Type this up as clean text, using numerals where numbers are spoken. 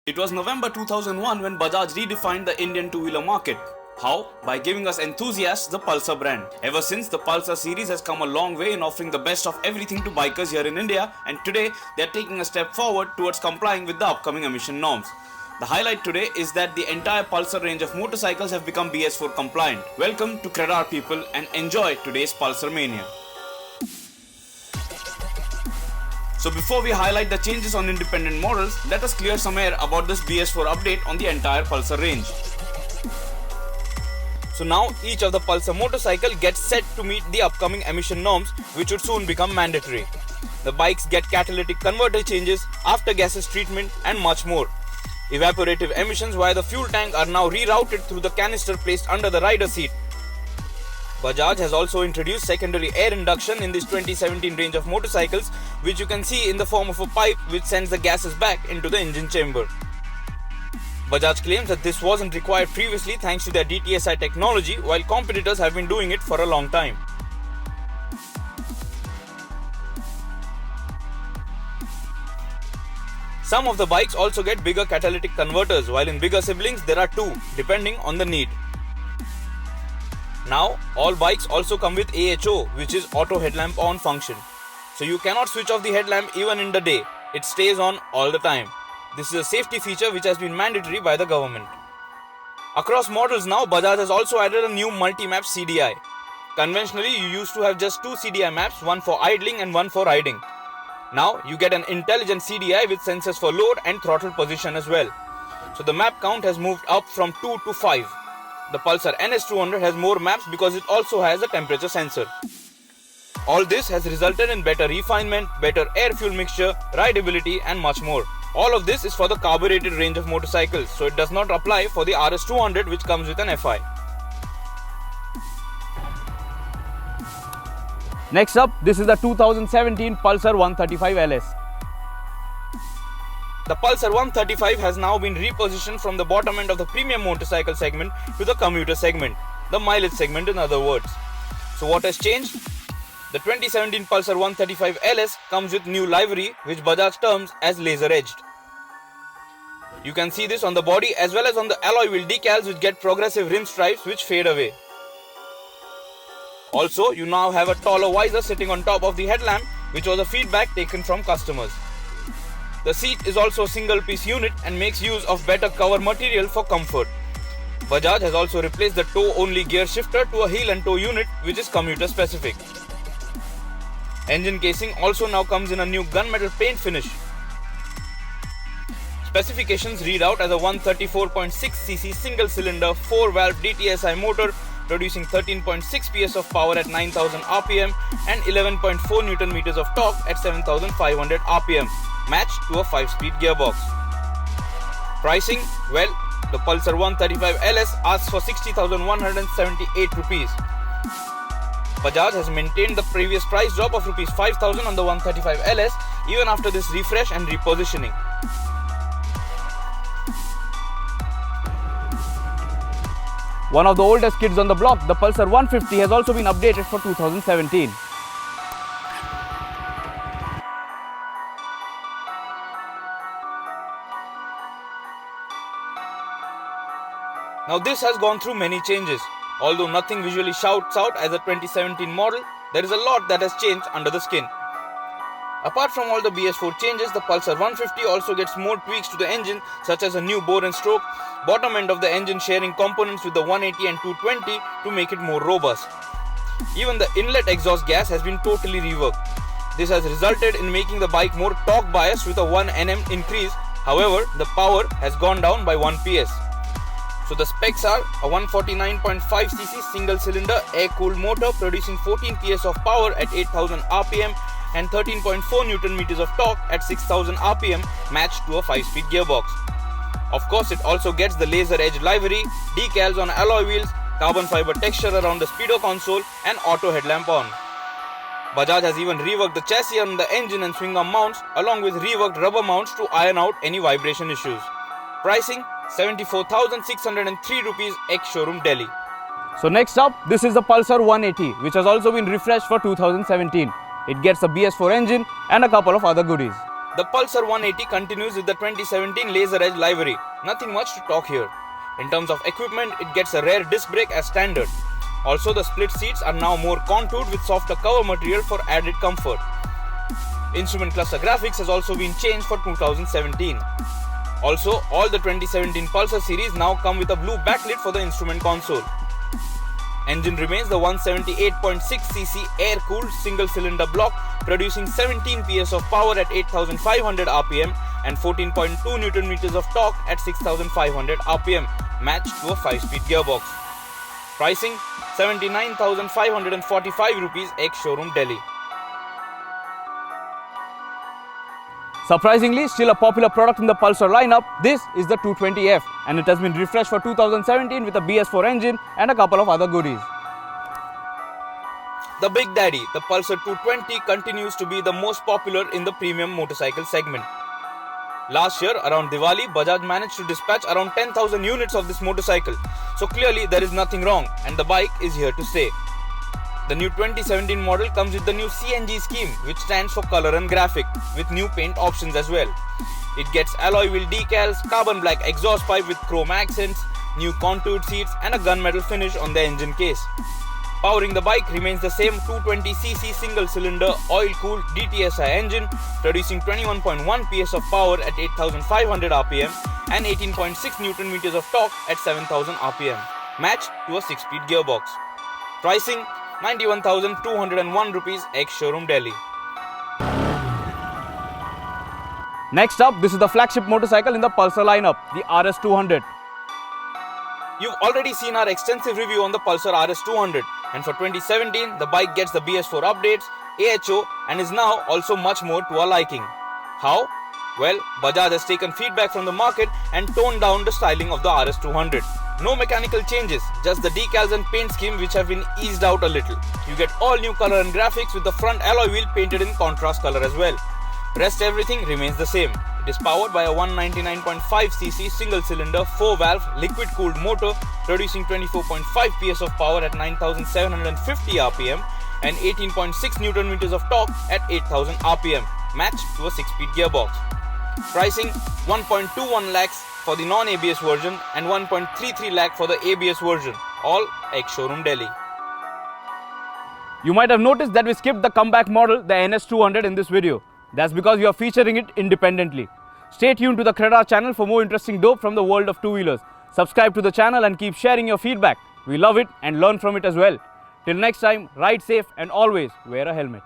It was November 2001 when Bajaj redefined the Indian two-wheeler market. How? By giving us enthusiasts the Pulsar brand. Ever since, the Pulsar series has come a long way in offering the best of everything to bikers here in India, and today they are taking a step forward towards complying with the upcoming emission norms. The highlight today is that the entire Pulsar range of motorcycles have become BS4 compliant. Welcome to CredR people and enjoy today's Pulsar Mania. So before we highlight the changes on independent models, let us clear some air about this BS4 update on the entire Pulsar range. So now each of the Pulsar motorcycle gets set to meet the upcoming emission norms, which would soon become mandatory. The bikes get catalytic converter changes, after gases treatment and much more. Evaporative emissions via the fuel tank are now rerouted through the canister placed under the rider seat. Bajaj has also introduced secondary air induction in this 2017 range of motorcycles, which you can see in the form of a pipe which sends the gases back into the engine chamber. Bajaj claims that this wasn't required previously thanks to their DTSI technology, while competitors have been doing it for a long time. Some of the bikes also get bigger catalytic converters, while in bigger siblings there are two, depending on the need. Now, all bikes also come with AHO, which is auto headlamp on function. So you cannot switch off the headlamp even in the day, it stays on all the time. This is a safety feature which has been mandatory by the government. Across models now, Bajaj has also added a new multi-map CDI. Conventionally, you used to have just two CDI maps, one for idling and one for riding. Now, you get an intelligent CDI with sensors for load and throttle position as well. So the map count has moved up from 2 to 5. The Pulsar RS200 has more maps because it also has a temperature sensor. All this has resulted in better refinement, better air-fuel mixture, rideability and much more. All of this is for the carbureted range of motorcycles, so it does not apply for the RS200 which comes with an FI. Next up, this is the 2017 Pulsar 135 LS. The Pulsar 135 has now been repositioned from the bottom end of the premium motorcycle segment to the commuter segment, the mileage segment in other words. So what has changed? The 2017 Pulsar 135 LS comes with new livery which Bajaj terms as laser edged. You can see this on the body as well as on the alloy wheel decals which get progressive rim stripes which fade away. Also, you now have a taller visor sitting on top of the headlamp, which was a feedback taken from customers. The seat is also a single piece unit and makes use of better cover material for comfort. Bajaj has also replaced the toe only gear shifter to a heel and toe unit which is commuter specific. Engine casing also now comes in a new gunmetal paint finish. Specifications read out as a 134.6cc single cylinder 4-valve DTSI motor producing 13.6 PS of power at 9000 RPM and 11.4 Nm of torque at 7500 RPM, matched to a 5-speed gearbox. Pricing? Well, the Pulsar 135 LS asks for 60,178 rupees. Bajaj has maintained the previous price drop of rupees 5,000 on the 135 LS even after this refresh and repositioning. One of the oldest kids on the block, the Pulsar 150 has also been updated for 2017. Now this has gone through many changes. Although nothing visually shouts out as a 2017 model, there is a lot that has changed under the skin. Apart from all the BS4 changes, the Pulsar 150 also gets more tweaks to the engine such as a new bore and stroke, bottom end of the engine sharing components with the 180 and 220 to make it more robust. Even the inlet exhaust gas has been totally reworked. This has resulted in making the bike more torque biased with a 1 Nm increase. However, the power has gone down by 1 PS. So the specs are a 149.5cc single cylinder air-cooled motor producing 14 PS of power at 8000 RPM and 13.4 Nm of torque at 6000 RPM matched to a 5-speed gearbox. Of course, it also gets the laser edge livery, decals on alloy wheels, carbon fiber texture around the speedo console and auto headlamp on. Bajaj has even reworked the chassis on the engine and swing arm mounts along with reworked rubber mounts to iron out any vibration issues. Pricing 74,603 rupees ex-showroom Delhi. So next up, this is the Pulsar 180 which has also been refreshed for 2017. It gets a BS4 engine and a couple of other goodies. The Pulsar 180 continues with the 2017 laser edge livery. Nothing much to talk here. In terms of equipment, it gets a rear disc brake as standard. Also, the split seats are now more contoured with softer cover material for added comfort. Instrument cluster graphics has also been changed for 2017. Also, all the 2017 Pulsar series now come with a blue backlit for the instrument console. Engine remains the 178.6cc air-cooled single-cylinder block, producing 17 PS of power at 8,500 RPM and 14.2 Nm of torque at 6,500 RPM, matched to a 5-speed gearbox. Pricing 79,545 rupees ex-showroom Delhi. Surprisingly, still a popular product in the Pulsar lineup, this is the 220F, and it has been refreshed for 2017 with a BS4 engine and a couple of other goodies. The Big Daddy, the Pulsar 220, continues to be the most popular in the premium motorcycle segment. Last year, around Diwali, Bajaj managed to dispatch around 10,000 units of this motorcycle. So clearly there is nothing wrong, and the bike is here to stay. The new 2017 model comes with the new CNG scheme, which stands for color and graphic, with new paint options as well. It gets alloy wheel decals, carbon black exhaust pipe with chrome accents, new contoured seats and a gunmetal finish on the engine case. Powering the bike remains the same 220cc single-cylinder oil-cooled DTSI engine, producing 21.1 PS of power at 8,500 RPM and 18.6 Nm of torque at 7,000 RPM, matched to a 6-speed gearbox. Pricing 91,201 rupees ex-showroom Delhi. Next up, this is the flagship motorcycle in the Pulsar lineup, the RS200. You've already seen our extensive review on the Pulsar RS200, and for 2017, the bike gets the BS4 updates, AHO, and is now also much more to our liking. How? Well, Bajaj has taken feedback from the market and toned down the styling of the RS200. No mechanical changes, just the decals and paint scheme which have been eased out a little. You get all new color and graphics with the front alloy wheel painted in contrast color as well. Rest everything remains the same. It is powered by a 199.5cc single-cylinder 4-valve liquid-cooled motor, producing 24.5 PS of power at 9,750 RPM and 18.6 Nm of torque at 8,000 RPM, matched to a 6-speed gearbox. Pricing 1.21 lakhs for the non-ABS version and 1.33 lakh for the ABS version, all ex-showroom Delhi. You might have noticed that we skipped the comeback model, the NS200, in this video. That's because we are featuring it independently. Stay tuned to the CredR channel for more interesting dope from the world of two-wheelers. Subscribe to the channel and keep sharing your feedback. We love it and learn from it as well. Till next time, ride safe and always wear a helmet.